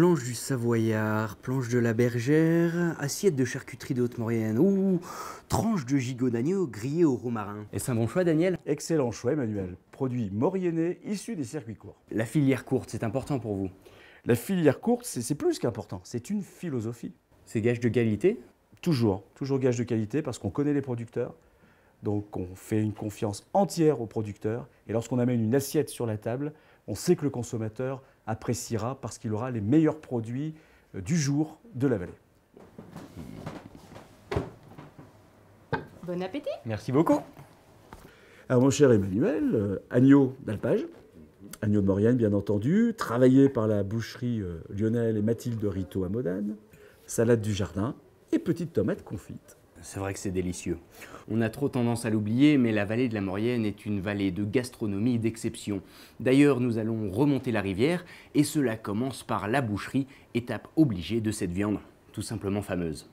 Planche du Savoyard, planche de la Bergère, assiette de charcuterie de Haute-Maurienne ou tranche de gigot d'agneau grillé au romarin. Et c'est un bon choix, Daniel? Excellent choix, Emmanuel. Produit mauriennais issu des circuits courts. La filière courte, c'est important pour vous? La filière courte, c'est plus qu'important. C'est une philosophie. C'est gage de qualité? Toujours gage de qualité parce qu'on connaît les producteurs. Donc on fait une confiance entière aux producteurs. Et lorsqu'on amène une assiette sur la table, on sait que le consommateur appréciera parce qu'il aura les meilleurs produits du jour de la vallée. Bon appétit! Merci beaucoup. Alors mon cher Emmanuel, agneau d'alpage, agneau de Maurienne bien entendu, travaillé par la boucherie Lionel et Mathilde Rito à Modane, salade du jardin et petite tomate confite. C'est vrai que c'est délicieux. On a trop tendance à l'oublier, mais la vallée de la Maurienne est une vallée de gastronomie d'exception. D'ailleurs, nous allons remonter la rivière et cela commence par la boucherie, étape obligée de cette viande, tout simplement fameuse.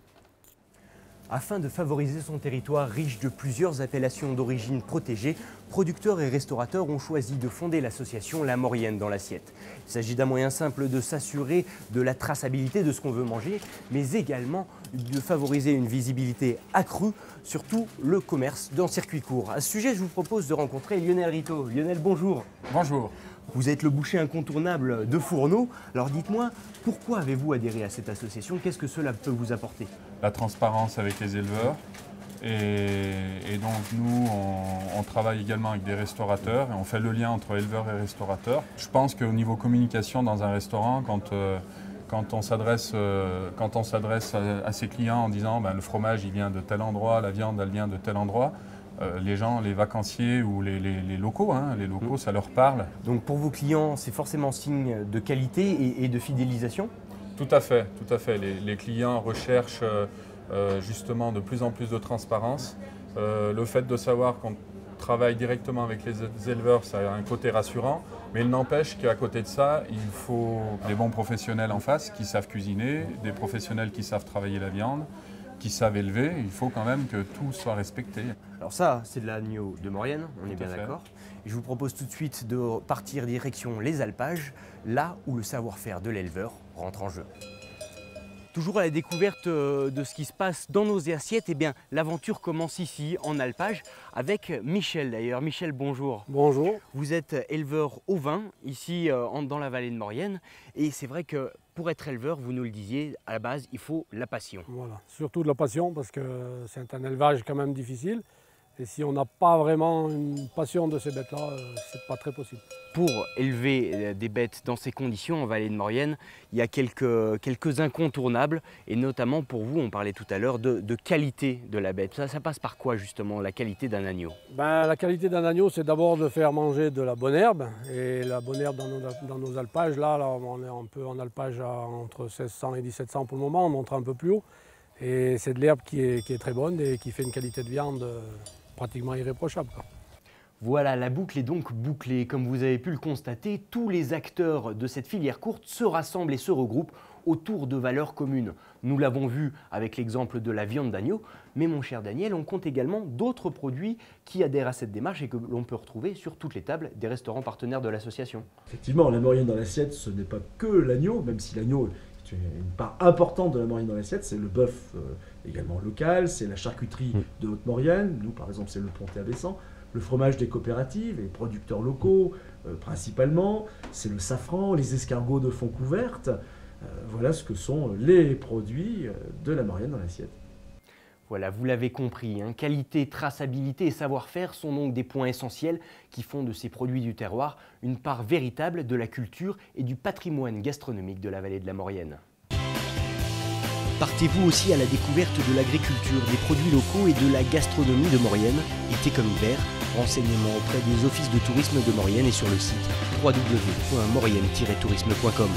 Afin de favoriser son territoire riche de plusieurs appellations d'origine protégée, producteurs et restaurateurs ont choisi de fonder l'association La Maurienne dans l'assiette. Il s'agit d'un moyen simple de s'assurer de la traçabilité de ce qu'on veut manger, mais également de favoriser une visibilité accrue, surtout le commerce dans circuit court. À ce sujet, je vous propose de rencontrer Lionel Rito. Lionel, bonjour. Bonjour. Vous êtes le boucher incontournable de Fourneau. Alors dites-moi, pourquoi avez-vous adhéré à cette association? Qu'est-ce que cela peut vous apporter? La transparence avec les éleveurs. Et donc nous, on travaille également avec des restaurateurs et on fait le lien entre éleveurs et restaurateurs. Je pense qu'au niveau communication dans un restaurant, quand on s'adresse à ses clients en disant le fromage il vient de tel endroit, la viande elle vient de tel endroit, les gens, les vacanciers ou les locaux, ça leur parle. Donc pour vos clients, c'est forcément signe de qualité et de fidélisation? Tout à fait, tout à fait. Les clients recherchent justement de plus en plus de transparence. Le fait de savoir qu'on travaille directement avec les éleveurs, ça a un côté rassurant, mais il n'empêche qu'à côté de ça, il faut des bons professionnels en face qui savent cuisiner, des professionnels qui savent travailler la viande, qui savent élever. Il faut quand même que tout soit respecté. Alors ça, c'est de l'agneau de Maurienne, on est bien d'accord. Et je vous propose tout de suite de partir direction les alpages, là où le savoir-faire de l'éleveur rentre en jeu. Toujours à la découverte de ce qui se passe dans nos assiettes, eh bien l'aventure commence ici, en alpage, avec Michel d'ailleurs. Michel, bonjour. Bonjour. Vous êtes éleveur ovin, ici dans la vallée de Maurienne. Et c'est vrai que pour être éleveur, vous nous le disiez, à la base, il faut la passion. Voilà, surtout de la passion parce que c'est un élevage quand même difficile. Et si on n'a pas vraiment une passion de ces bêtes-là, c'est pas très possible. Pour élever des bêtes dans ces conditions en vallée de Maurienne, il y a quelques incontournables. Et notamment pour vous, on parlait tout à l'heure de qualité de la bête. Ça passe par quoi justement, la qualité d'un agneau? La qualité d'un agneau, c'est d'abord de faire manger de la bonne herbe. Et la bonne herbe dans nos alpages, là, on est un peu en alpage entre 1600 et 1700 pour le moment, on monte un peu plus haut. Et c'est de l'herbe qui est très bonne et qui fait une qualité de viande pratiquement irréprochable, quoi. Voilà, la boucle est donc bouclée. Comme vous avez pu le constater, tous les acteurs de cette filière courte se rassemblent et se regroupent autour de valeurs communes. Nous l'avons vu avec l'exemple de la viande d'agneau, mais mon cher Daniel, on compte également d'autres produits qui adhèrent à cette démarche et que l'on peut retrouver sur toutes les tables des restaurants partenaires de l'association. Effectivement, la Maurienne dans l'assiette, ce n'est pas que l'agneau, même si l'agneau est une part importante de la Maurienne dans l'assiette, c'est le bœuf également local, c'est la charcuterie de Haute-Maurienne, nous par exemple c'est le Pontet à Bessan, le fromage des coopératives, les producteurs locaux principalement, c'est le safran, les escargots de Fontcouverte, voilà ce que sont les produits de la Maurienne dans l'assiette. Voilà, vous l'avez compris, qualité, traçabilité et savoir-faire sont donc des points essentiels qui font de ces produits du terroir une part véritable de la culture et du patrimoine gastronomique de la vallée de la Maurienne. Partez-vous aussi à la découverte de l'agriculture, des produits locaux et de la gastronomie de Maurienne, été comme hiver. Renseignements auprès des offices de tourisme de Maurienne et sur le site www.maurienne-tourisme.com.